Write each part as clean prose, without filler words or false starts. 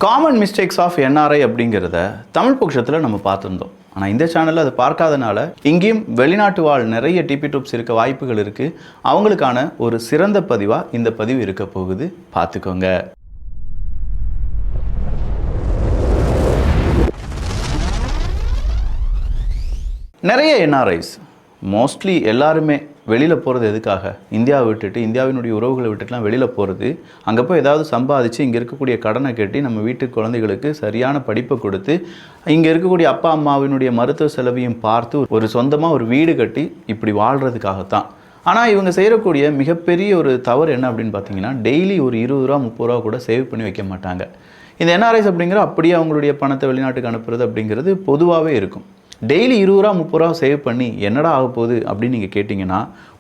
Common mistakes of NRI அப்படிங்கிறத தமிழ் பட்சத்தில் நம்ம பார்த்துருந்தோம். ஆனால் இந்த சேனலில் அதை பார்க்காதனால இங்கேயும் வெளிநாட்டு வாழ் நிறைய டிபி டூப்ஸ் இருக்க வாய்ப்புகள் இருக்குது. அவங்களுக்கான ஒரு சிறந்த பதிவாக இந்த பதிவு இருக்க போகுது, பார்த்துக்கோங்க. நிறைய என்ஆர்ஐஸ் மோஸ்ட்லி எல்லாருமே வெளியில் போகிறது எதுக்காக? இந்தியாவை விட்டுட்டு, இந்தியாவினுடைய உறவுகளை விட்டுட்டுலாம் வெளியில் போகிறது. அங்கே போய் ஏதாவது சம்பாதிச்சு இங்கே இருக்கக்கூடிய கடனை கட்டி நம்ம வீட்டு குழந்தைகளுக்கு சரியான படிப்பை கொடுத்து இங்கே இருக்கக்கூடிய அப்பா அம்மாவினுடைய மருத்துவ செலவையும் பார்த்து ஒரு சொந்தமாக ஒரு வீடு கட்டி இப்படி வாழ்கிறதுக்காகத்தான். ஆனால் இவங்க செய்யக்கூடிய மிகப்பெரிய ஒரு தவறு என்ன அப்படின்னு பார்த்தீங்கன்னா, டெய்லி ஒரு 20 ரூபா 30 ரூபா கூட சேவ் பண்ணி வைக்க மாட்டாங்க. இந்த என்ஆர்ஐஸ் அப்படிங்கிற அப்படியே அவங்களுடைய பணத்தை வெளிநாட்டுக்கு அனுப்புறது அப்படிங்கிறது பொதுவாகவே இருக்கும். டெய்லி 20 ரூபா 30 ரூபா சேவ் பண்ணி என்னடா ஆக போகுது அப்படின்னு நீங்கள் கேட்டிங்கன்னா,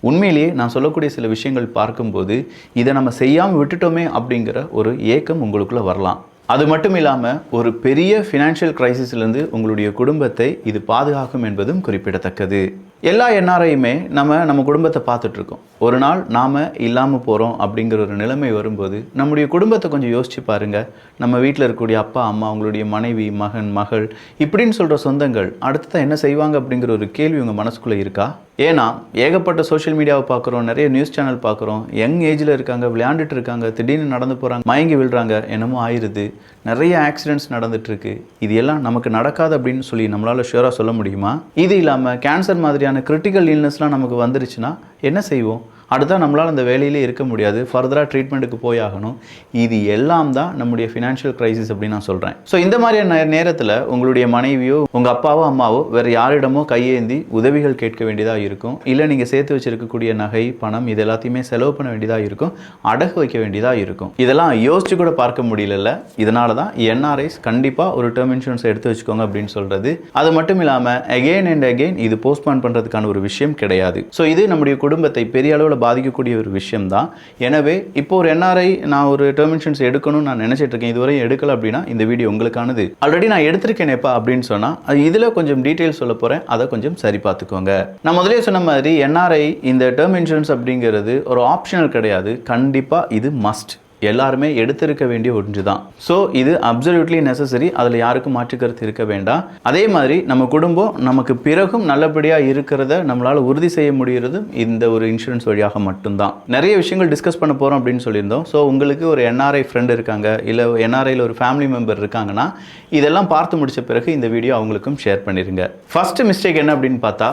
உண்மையிலேயே நான் சொல்லக்கூடிய சில விஷயங்கள் பார்க்கும்போது இதை நம்ம செய்யாமல் விட்டுட்டோமே அப்படிங்கிற ஒரு ஏக்கம் உங்களுக்குள்ளே வரலாம். அது மட்டும் இல்லாமல் ஒரு பெரிய ஃபினான்ஷியல் கிரைசிஸ்லேருந்து உங்களுடைய குடும்பத்தை இது பாதுகாக்கும் என்பதும் குறிப்பிடத்தக்கது. எல்லா என்ஆர்ஐயுமே நம்ம குடும்பத்தை பார்த்துட்ருக்கோம். ஒரு நாள் நாம் இல்லாமல் போகிறோம் அப்படிங்கிற ஒரு நிலைமை வரும்போது நம்முடைய குடும்பத்தை கொஞ்சம் யோசிச்சு பாருங்கள். நம்ம வீட்டில் இருக்கக்கூடிய அப்பா அம்மா, அவங்களுடைய மனைவி, மகன், மகள் இப்படின்னு சொல்கிற சொந்தங்கள் அடுத்ததான் என்ன செய்வாங்க அப்படிங்கிற ஒரு கேள்வி உங்கள் மனசுக்குள்ளே இருக்கா? ஏன்னா ஏகப்பட்ட சோஷியல் மீடியாவை பார்க்குறோம், நிறைய நியூஸ் சேனல் பார்க்குறோம். யங் ஏஜில் இருக்காங்க, விளையாண்டுட்டு இருக்காங்க, திடீர்னு நடந்து போகிறாங்க, மயங்கி விழுறாங்க, என்னமோ ஆயிடுது, நிறைய ஆக்சிடென்ட்ஸ் நடந்துட்டுருக்கு. இது எல்லாம் நமக்கு நடக்காது அப்படின்னு சொல்லி நம்மளால் ஷூராக சொல்ல முடியுமா? இது இல்லாமல் கேன்சர் மாதிரியான கிரிட்டிக்கல் இல்னஸ்லாம் நமக்கு வந்துருச்சுன்னா என்ன செய்வோம்? அடுத்தா நம்மளால் அந்த வேலையிலே இருக்க முடியாது, ஃபர்தராக ட்ரீட்மெண்ட்டுக்கு போய் ஆகணும். இது எல்லாம் தான் நம்முடைய ஃபினான்ஷியல் கிரைசிஸ் அப்படின்னு நான் சொல்கிறேன். ஸோ இந்த மாதிரியான நேரத்தில் உங்களுடைய மனைவியோ உங்கள் அப்பாவோ அம்மாவோ வேறு யாரிடமோ கையேந்தி உதவிகள் கேட்க வேண்டியதாக இருக்கும். இல்லை நீங்கள் சேர்த்து வச்சுருக்கக்கூடிய நகை, பணம் இது எல்லாத்தையுமே செலவு பண்ண வேண்டியதாக இருக்கும், அடகு வைக்க வேண்டியதாக இருக்கும். இதெல்லாம் யோசிச்சு கூட பார்க்க முடியல. இதனால தான் என்ஆர்ஐஸ் கண்டிப்பாக ஒரு டேர்ம் இன்சூரன்ஸ் எடுத்து வச்சுக்கோங்க அப்படின்னு சொல்கிறது. அது மட்டும் இல்லாமல் அகெயின் அண்ட் அகெயின் இது போஸ்ட்பான் பண்ணுறதுக்கான ஒரு விஷயம் கிடையாது. ஸோ இது நம்முடைய குடும்பத்தை பெரிய அளவில் பாதிக்கக்கூடிய ஒரு விஷயம் தான். எனவே இப்போ ஒரு என்ஆர்ஐ நான் ஒரு டேர்ம் இன்சூரன்ஸ் எடுக்கணும்னு நான் நினைச்சிட்டு இருக்கேன், இதுவரை எடுக்கல அப்படின்னா இந்த வீடியோ உங்களுக்கானது. ஆல்ரெடி நான் எடுத்திருக்கேனேப்பா அப்படின்னு சொன்னால் இதில் கொஞ்சம் டீட்டெயில் சொல்ல போகிறேன், அதை கொஞ்சம் சரி பார்த்துக்கோங்க. நான் முதலே சொன்ன மாதிரி என்ஆர்ஐ இந்த டேர்ம் இன்சூரன்ஸ் அப்படிங்கிறது ஒரு ஆப்ஷனல் கிடையாது, கண்டிப்பாக இது மஸ்ட். எல்லாருமே எடுத்திருக்க வேண்டிய ஒன்று தான். ஸோ இது அப்சல்யூட்லி நெசசரி, அதில் யாருக்கும் மாற்றுக்கருத்து இருக்க வேண்டாம். அதே மாதிரி நம்ம குடும்பம் நமக்கு பிறகும் நல்லபடியாக இருக்கிறத நம்மளால் உறுதி செய்ய முடிகிறது இந்த ஒரு இன்சூரன்ஸ் வழியாக மட்டும்தான். நிறைய விஷயங்கள் டிஸ்கஸ் பண்ண போகிறோம் அப்படின்னு சொல்லியிருந்தோம். ஸோ உங்களுக்கு ஒரு என்ஆர்ஐ ஃப்ரெண்ட் இருக்காங்க, இல்லை என்ஆர்ஐயில் ஒரு ஃபேமிலி மெம்பர் இருக்காங்கன்னா இதெல்லாம் பார்த்து முடித்த பிறகு இந்த வீடியோ அவங்களுக்கும் ஷேர் பண்ணிடுங்க. ஃபர்ஸ்ட் மிஸ்டேக் என்ன அப்படின்னு பார்த்தா,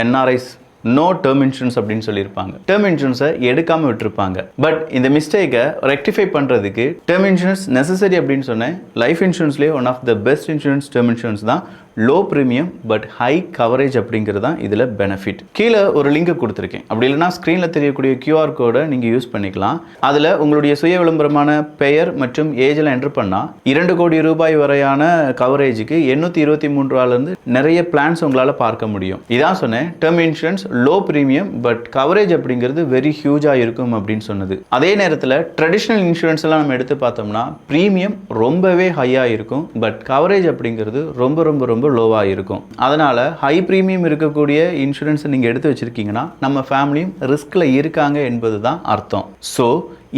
என்ஆர்ஐஸ் நோ டேர்ம் இன்சூரன்ஸ் அப்படின்னு சொல்லியிருப்பாங்க. டேர்ம் இன்சூரன்ஸை எடுக்காமல் விட்டுருப்பாங்க. பட் இந்த மிஸ்டேக்கை ரெக்டிஃபை பண்ணுறதுக்கு டேர்ம் இன்சூரன்ஸ் நெசசரி அப்படின்னு சொன்னேன். லைஃப் இன்சூரன்ஸ்லேயே one of the best insurance term insurance தான். Low premium but high coverage அப்படிங்கிறது தான் இதில் பெனிஃபிட். கீழே ஒரு லிங்கை கொடுத்துருக்கேன், அப்படி இல்லைனா ஸ்க்ரீனில் தெரியக்கூடிய QR கோடை நீங்கள் யூஸ் பண்ணிக்கலாம். அதில் உங்களுடைய சுய விளம்பரமான பெயர் மற்றும் ஏஜில் என்ட்ரு பண்ணால் 2 கோடி ரூபாய் வரையான கவரேஜுக்கு 823 ரூபாயிலேருந்து நிறைய பிளான்ஸ் உங்களால் பார்க்க முடியும். இதான் சொன்னேன், term insurance low premium but coverage அப்படிங்கிறது வெரி ஹியூஜாக இருக்கும் அப்படின்னு சொன்னது. அதே நேரத்தில் ட்ரெடிஷ்னல் இன்சூரன்ஸ் எல்லாம் நம்ம எடுத்து பார்த்தோம்னா ப்ரீமியம் ரொம்பவே ஹையாக இருக்கும், பட் கவரேஜ் அப்படிங்கிறது ரொம்ப ரொம்ப ரொம்ப லோவாக இருக்கும். அதனால் ஹை ப்ரீமியம் இருக்கக்கூடிய இன்சூரன்ஸை நீங்கள் எடுத்து வச்சுருக்கீங்கன்னா நம்ம ஃபேமிலியும் ரிஸ்கில் இருக்காங்க என்பது தான் அர்த்தம். ஸோ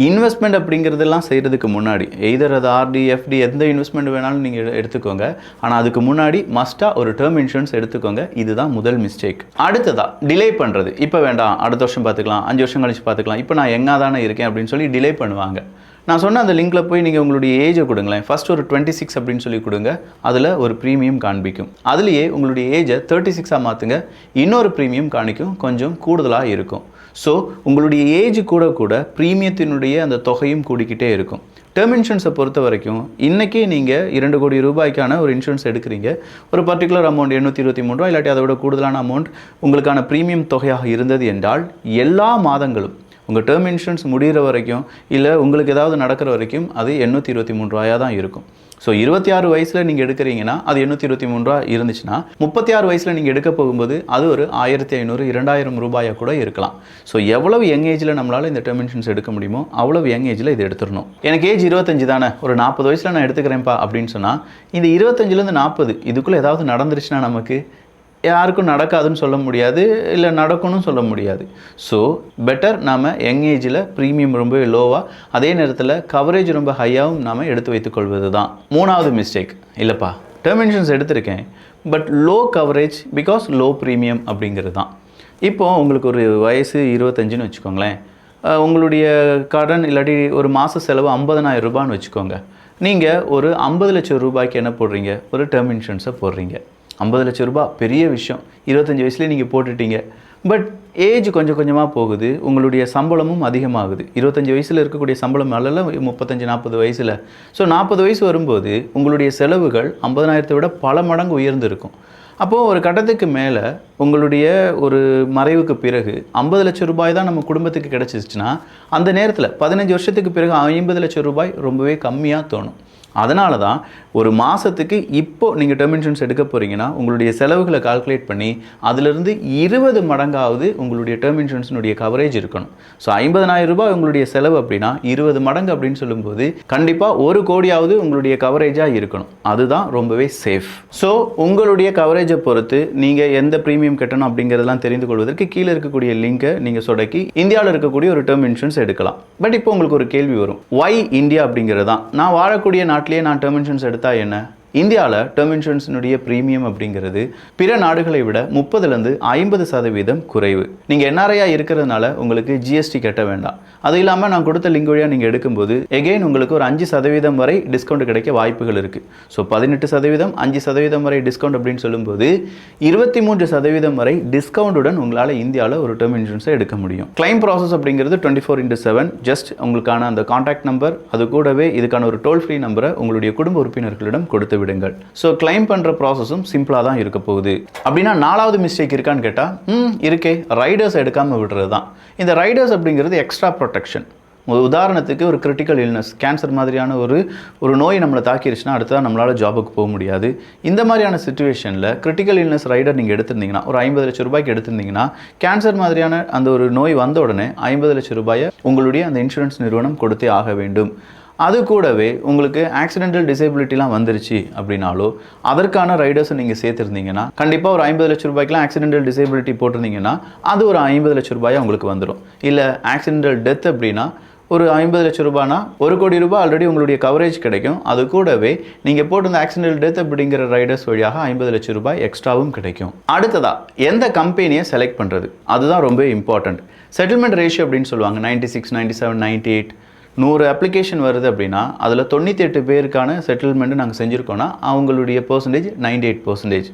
இன்வெஸ்ட்மெண்ட் அப்படிங்கிறதெல்லாம் செய்கிறதுக்கு முன்னாடி எய்தர் அது ஆர்டி, எஃப்டி எந்த இன்வெஸ்ட்மெண்ட் வேணாலும் நீங்கள் எடுத்துக்கோங்க. ஆனால் அதுக்கு முன்னாடி மஸ்ட்டாக ஒரு டேர்ம் இன்சூரன்ஸ் எடுத்துக்கோங்க. இதுதான் முதல் மிஸ்டேக். அடுத்ததா டிலே பண்ணுறது. இப்போ வேண்டாம், அடுத்த வருஷம் பார்த்துக்கலாம், 5 வருஷம் கழிச்சு பார்த்துக்கலாம், இப்போ நான் எங்கே தானே இருக்கேன் அப்படின்னு சொல்லி டிலே பண்ணுவாங்க. நான் சொன்ன அந்த லிங்கில் போய் நீங்கள் உங்களுடைய ஏஜை கொடுங்களேன். ஃபர்ஸ்ட் ஒரு 26 அப்படின்னு சொல்லி கொடுங்க, அதில் ஒரு ப்ரீமியம் காண்பிக்கும். அதுலேயே உங்களுடைய ஏஜை 36 மாற்றுங்க, இன்னொரு ப்ரீமியம் காணிக்கும், கொஞ்சம் கூடுதலாக இருக்கும். ஸோ உங்களுடைய ஏஜ் கூட கூட ப்ரீமியத்தினுடைய அந்த தொகையும் கூடிக்கிட்டே இருக்கும். டேர்ம் இன்சூரன்ஸை பொறுத்த வரைக்கும் இன்றைக்கி நீங்கள் 2 கோடி ரூபாய்க்கான ஒரு இன்சூரன்ஸ் எடுக்கிறீங்க, ஒரு பர்டிகுலர் அமௌண்ட் 823 ரூபா இல்லாட்டி அதை விட கூடுதலான அமௌண்ட் உங்களுக்கான ப்ரீமியம் தொகையாக இருந்தது என்றால் எல்லா மாதங்களும் உங்கள் டேர்ம் இன்சூரன்ஸ் முடிகிற வரைக்கும் இல்லை உங்களுக்கு ஏதாவது நடக்கிற வரைக்கும் அது 823 ரூபாயாக தான் இருக்கும். ஸோ 26 வயசில் நீங்கள் எடுக்கிறீங்கன்னா அது 823 ரூபா இருந்துச்சுன்னா 36 வயசில் நீங்கள் எடுக்க போகும்போது அது ஒரு 1500 2000 ரூபாயாக கூட இருக்கலாம். ஸோ எவ்வளவு யங் ஏஜில் நம்மளால் இந்த டேர்ம் இன்சூரன்ஸ் எடுக்க முடியுமோ அவ்வளவு யங் ஏஜில் இது எடுத்துடணும். எனக்கு ஏஜ் 25 தானே, ஒரு 40 வயசில் நான் எடுத்துக்கிறேன்ப்பா அப்படின்னு சொன்னால் இந்த 25லேருந்து 40 இதுக்குள்ளே ஏதாவது நடந்துருச்சுன்னா நமக்கு யாருக்கும் நடக்காதுன்னு சொல்ல முடியாது, இல்லை நடக்கணும்னு சொல்ல முடியாது. ஸோ பெட்டர் நாம் யங் ஏஜில் ப்ரீமியம் ரொம்ப லோவாக, அதே நேரத்தில் கவரேஜ் ரொம்ப ஹையாகவும் நாம் எடுத்து வைத்துக்கொள்வது தான். 3வது மிஸ்டேக், இல்லைப்பா டேர்ம் இன்சூரன்ஸ் எடுத்திருக்கேன் but low coverage because low premium அப்படிங்கிறது தான். இப்போது உங்களுக்கு ஒரு வயசு 25ன்னு வச்சுக்கோங்களேன், உங்களுடைய கடன் இல்லாட்டி ஒரு மாத செலவு 50,000 ரூபான்னு வச்சுக்கோங்க. நீங்கள் ஒரு 50 லட்சம் ரூபாய்க்கு என்ன போடுறீங்க, ஒரு டேர்ம் இன்சூரன்ஸை போடுறீங்க. 50 லட்சம் ரூபா பெரிய விஷயம், 25 வயசுலேயே நீங்கள் போட்டுட்டீங்க. பட் ஏஜ் கொஞ்சம் கொஞ்சமாக போகுது, உங்களுடைய சம்பளமும் அதிகமாகுது. 25 வயசில் இருக்கக்கூடிய சம்பளம் அல்ல 35-40 வயசில். ஸோ 40 வயசு வரும்போது உங்களுடைய செலவுகள் 50,000 விட பல மடங்கு உயர்ந்திருக்கும். அப்போது ஒரு கட்டத்துக்கு மேலே உங்களுடைய ஒரு மறைவுக்கு பிறகு 50 லட்சம் ரூபாய் தான் நம்ம குடும்பத்துக்கு கிடச்சிச்சுன்னா, அந்த நேரத்தில் 15 வருஷத்துக்கு பிறகு 50 லட்சம் ரூபாய் ரொம்பவே கம்மியாக தோணும். அதனால தான் ஒரு மாதத்துக்கு இப்போது நீங்கள் டேர்ம் இன்சூரன்ஸ் எடுக்க போகிறீங்கன்னா உங்களுடைய செலவுகளை கால்குலேட் பண்ணி அதிலிருந்து 20 மடங்காவது உங்களுடைய டேர்ம் இன்சூரன்ஸினுடைய கவரேஜ் இருக்கணும். ஸோ 50,000 ரூபாய் உங்களுடைய செலவு அப்படின்னா 20 மடங்கு அப்படின்னு சொல்லும்போது கண்டிப்பாக 1 கோடியாவது உங்களுடைய கவரேஜாக இருக்கணும். அதுதான் ரொம்பவே சேஃப். ஸோ உங்களுடைய கவரேஜை பொறுத்து நீங்கள் எந்த ப்ரீமியம் கட்டணும் அப்படிங்கிறதெல்லாம் தெரிந்து கொள்வதற்கு கீழே இருக்கக்கூடிய லிங்கை நீங்கள் சொடக்கி இந்தியாவில் இருக்கக்கூடிய ஒரு டேர்ம் இன்சூரன்ஸ் எடுக்கலாம். பட் இப்போ உங்களுக்கு ஒரு கேள்வி வரும், ஒய் இந்தியா அப்படிங்கிறது தான். நான் வாழக்கூடிய நாட்டிலேயே நான் டேர்ம் இன்சூரன்ஸ் எடுத்தா என்ன? இந்தியாவில் டேர்ம் இன்சூரன்ஸினுடைய ப்ரீமியம் அப்படிங்கிறது பிற நாடுகளை விட 30-50% குறைவு. நீங்கள் என்ஆர்ஐயாக இருக்கிறதுனால உங்களுக்கு ஜிஎஸ்டி கட்ட வேண்டாம். அது இல்லாமல் நான் கொடுத்த லிங்க் வழியாக நீங்கள் எடுக்கும்போது எகெயின் உங்களுக்கு ஒரு 5% வரை டிஸ்கவுண்ட் கிடைக்க வாய்ப்புகள் இருக்குது. ஸோ 18%, 5% வரை டிஸ்கவுண்ட் அப்படின்னு சொல்லும்போது 23% வரை டிஸ்கவுண்டுடன் உங்களால் இந்தியாவில் ஒரு டேர்ம் இன்சூரன்ஸை எடுக்க முடியும். கிளைம் ப்ராசஸ் அப்படிங்கிறது 24/7. ஜஸ்ட் உங்களுக்கான அந்த கான்டாக்ட் நம்பர், அது கூடவே இதுக்கான ஒரு டோல் ஃப்ரீ நம்பரை உங்களுடைய குடும்ப உறுப்பினர்களிடம் கொடுத்து விடுங்கள். ஸோ கிளைம் பண்ணுற ப்ராசஸும் சிம்பிளாக தான் இருக்க போகுது. அப்படின்னா 4வது மிஸ்டேக் இருக்கான்னு கேட்டால் இருக்கே, ரைடர்ஸ் எடுக்காமல் விடுறது தான். இந்த ரைடர்ஸ் அப்படிங்கிறது எக்ஸ்ட்ரா ப்ரொடெக்ஷன். உதாரணத்துக்கு ஒரு கிரிட்டிக்கல் இல்னஸ், கேன்சர் மாதிரியான ஒரு நோய் நம்மளை தாக்கிடுச்சுன்னா அடுத்ததான் நம்மளால் ஜாபுக்கு போக முடியாது. இந்த மாதிரியான சுச்சுவேஷனில் கிரிட்டிக்கல் இல்னஸ் ரைடர் நீங்கள் எடுத்திருந்தீங்கன்னா, ஒரு 50 லட்சம் ரூபாய்க்கு எடுத்திருந்தீங்கன்னா, கேன்சர் மாதிரியான அந்த ஒரு நோய் வந்த உடனே 50 லட்சம் ரூபாயை உங்களுடைய அந்த இன்சூரன்ஸ் நிறுவனம் கொடுத்தே ஆக வேண்டும். அது கூடவே உங்களுக்கு ஆக்சிடென்டல் டிசேபிலிட்டிலாம் வந்துருச்சு அப்படின்னாலோ அதற்கான ரைடர்ஸை நீங்கள் சேர்த்துருந்தீங்கன்னா, கண்டிப்பாக ஒரு 50 லட்சம் ரூபாய்க்குலாம் ஆக்சிடென்டல் டிசேபிலிட்டி போட்டிருந்தீங்கன்னா அது ஒரு 50 லட்சம் ரூபாயாக உங்களுக்கு வந்துடும். இல்லை ஆக்சிடென்டல் டெத் அப்படின்னா ஒரு 50 லட்சம் ரூபாய்னா 1 கோடி ரூபாய் ஆல்ரெடி உங்களுடைய கவரேஜ் கிடைக்கும். அது கூடவே நீங்கள் போட்டிருந்த ஆக்சிடென்டல் டெத் அப்படிங்கிற ரைடர்ஸ் வழியாக 50 லட்சம் ரூபாய் எக்ஸ்ட்ராவும் கிடைக்கும். அடுத்ததா எந்த கம்பெனியை செலக்ட் பண்ணுறது, அதுதான் ரொம்ப இம்பார்ட்டண்ட். செட்டில்மெண்ட் ரேஷியோ அப்படின்னு சொல்லுவாங்க. 96, 97, 98, 100 அப்ளிகேஷன் வருது அப்படின்னா அதில் 98 பேருக்கான செட்டில்மெண்ட்டு நாங்கள் செஞ்சுருக்கோன்னா அவங்களுடைய பர்சன்டேஜ் 98%.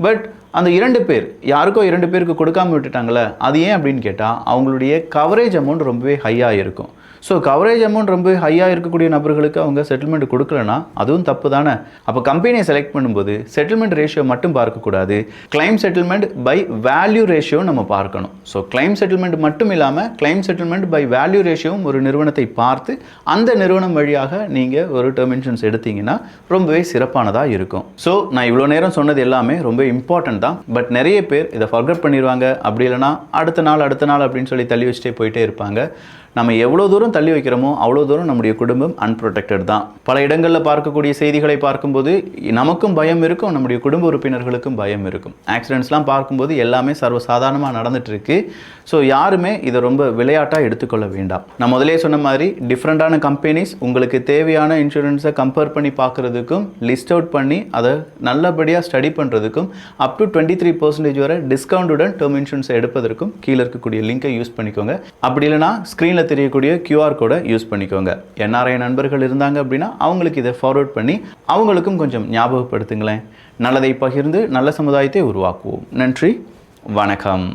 பட் அந்த 2 பேர் யாருக்கோ 2 பேருக்கு கொடுக்காமல் விட்டுட்டாங்களே, அது ஏன் அப்படின்னு கேட்டால் அவங்களுடைய கவரேஜ் அமௌண்ட் ரொம்பவே ஹையாக இருக்கும். ஸோ கவரேஜ் அமௌண்ட் ரொம்ப ஹையாக இருக்கக்கூடிய நபர்களுக்கு அவங்க செட்டில்மெண்ட் கொடுக்கலன்னா அதுவும் தப்பு தானே. அப்போ கம்பெனியை செலக்ட் பண்ணும்போது செட்டில்மெண்ட் ரேஷியோ மட்டும் பார்க்கக்கூடாது, claim settlement by value ratio நம்ம பார்க்கணும். ஸோ கிளைம் செட்டில்மெண்ட் மட்டும் இல்லாமல் கிளைம் செட்டில்மெண்ட் பை வேல்யூ ரேஷியோவும் ஒரு நிறுவனத்தை பார்த்து அந்த நிறுவனம் வழியாக நீங்கள் ஒரு டேர்ம் இன்சூரன்ஸ் எடுத்தீங்கன்னா ரொம்பவே சிறப்பானதாக இருக்கும். ஸோ நான் இவ்வளோ நேரம் சொன்னது எல்லாமே ரொம்ப இம்பார்ட்டன்ட் தான். பட் நிறைய பேர் இதை ஃபர்கெட் பண்ணிடுவாங்க. அப்படி இல்லைனா அடுத்த நாள் அப்படின்னு சொல்லி தள்ளி வச்சுட்டே போயிட்டே இருப்பாங்க. நம்ம எவ்வளோ தூரம் தள்ளி வைக்கிறோமோ அவ்வளோ தூரம் நம்முடைய குடும்பம் அன்ப்ரொடெக்டட் தான். பல இடங்களில் பார்க்கக்கூடிய செய்திகளை பார்க்கும்போது நமக்கும் பயம் இருக்கும், நம்முடைய குடும்ப உறுப்பினர்களுக்கும் பயம் இருக்கும். ஆக்சிடென்ட்ஸ்லாம் பார்க்கும்போது எல்லாமே சர்வசாதாரணமாக நடந்துகிட்ருக்கு. ஸோ யாருமே இதை ரொம்ப விளையாட்டாக எடுத்துக்கொள்ள வேண்டாம். நான் முதலே சொன்ன மாதிரி டிஃப்ரெண்ட்டான கம்பெனிஸ் உங்களுக்கு தேவையான இன்சூரன்ஸை கம்பேர் பண்ணி பார்க்குறதுக்கும், லிஸ்ட் அவுட் பண்ணி அதை நல்லபடியாக ஸ்டடி பண்ணுறதுக்கும், அப் டு 23% வரை டிஸ்கவுண்டுடன் டேர்ம் இன்சூரன்ஸை எடுப்பதற்கும் கீழே இருக்கக்கூடிய லிங்கை யூஸ் பண்ணிக்கோங்க. அப்படி இல்லைனா ஸ்க்ரீனில் தெரியக்கூடிய QR கோடை யூஸ் பண்ணிக்கோங்க. NRI நண்பர்கள் இருந்தாங்க அப்படின்னா அவங்களுக்கு இதை ஃபார்வர்ட் பண்ணி அவங்களுக்கும் கொஞ்சம் ஞாபகப்படுத்துங்களேன். நல்லதை பகிர்ந்து நல்ல சமுதாயத்தை உருவாக்குவோம். நன்றி, வணக்கம்.